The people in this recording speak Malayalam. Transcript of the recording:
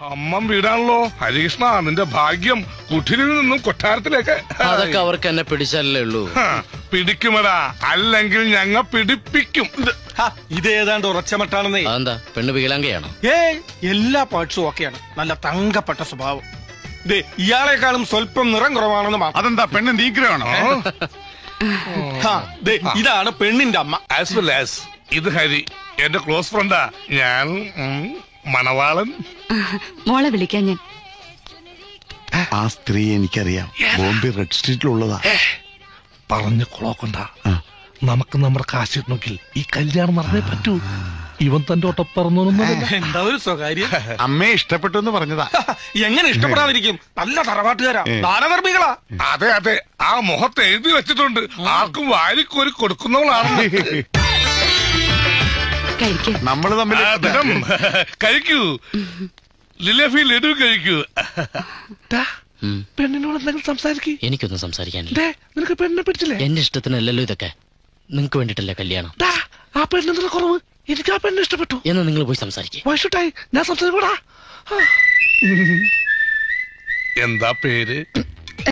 അമ്മം വീടാണല്ലോ ഹരികൃഷ്ണ, നിന്റെ ഭാഗ്യം കുഠിനിൽ നിന്നും കൊട്ടാരത്തിലേക്ക്. അതൊക്കെ അവർക്ക് എന്നെ പിടിച്ചാലേ ഉള്ളൂ. പിടിക്കുമടാ, അല്ലെങ്കിൽ ഞങ്ങ പിടിപ്പിക്കും. ഇതേതാണ്ട് ഉറച്ചമട്ടാണെന്നേ. അതെന്താ, പെണ്ണ് വീലാങ്കയാണോ? എല്ലാ പാർട്സും ഓക്കെയാണ്. നല്ല തങ്കപ്പെട്ട സ്വഭാവം. ഇയാളെക്കാളും സ്വല്പം നിറം കുറവാണെന്ന് മാത്രം. അതെന്താ, പെണ്ണ് നീഗ്രഹമാണോ? ഇതാണ് പെണ്ണിന്റെ അമ്മ. ആസ് വെൽ ആസ് ഇത് ഹരി, എന്റെ ക്ലോസ് ഫ്രണ്ടാ. ഞാൻ മണവാളൻ. മോളെ വിളിക്കാൻ ഞാൻ. ആ സ്ത്രീ എനിക്കറിയാം, ബോംബെ റെഡ് സ്ട്രീറ്റിലുള്ളതാ. പറഞ്ഞ കൊളോക്കണ്ട, നമുക്ക് നമ്മുടെ കാശ് നോക്കിൽ ഈ കല്യാണം നടന്നേ പറ്റൂ. ഇവൻ തന്റെ ഒട്ടപ്പറന്നൊന്നും എന്താ ഒരു സ്വകാര്യം. അമ്മയെ ഇഷ്ടപ്പെട്ടു എന്ന് പറഞ്ഞതാ. എങ്ങനെ ഇഷ്ടപ്പെടാതിരിക്കും? നല്ല തറവാട്ടുകാരാ, ദാനധർമ്മികളാ. അതെ അതെ, ആ മുഖത്ത് എഴുതി വെച്ചിട്ടുണ്ട്, ആർക്കും വാരിക്കോരി കൊടുക്കുന്നവളാണ്. നമ്മള് തമ്മിൽ കഴിക്കൂ ലിലഫി, ലഡു കഴിക്കൂ. പെണ്ണിനോട് എന്തെങ്കിലും സംസാരിക്കേ. എനിക്കൊന്നും സംസാരിക്കാനില്ല. നിനക്ക് പെണ്ണിനെ പിടിച്ചില്ലേ? എന്റെ ഇഷ്ടത്തിനല്ലല്ലോ ഇതൊക്കെ. നിങ്ങക്ക് വേണ്ടിട്ടല്ലേ കല്യാണം. ആ പെണ്ണെന്തിനാ കുറവ്? എനിക്ക് ആ പെണ്ണിനെ ഇഷ്ടപ്പെട്ടു. എന്നാ നിങ്ങൾ പോയി സംസാരിക്കേ. വൈഷുട്ടായി, ഞാൻ സംസാരിക്കൂടാ. എന്താ പേര്?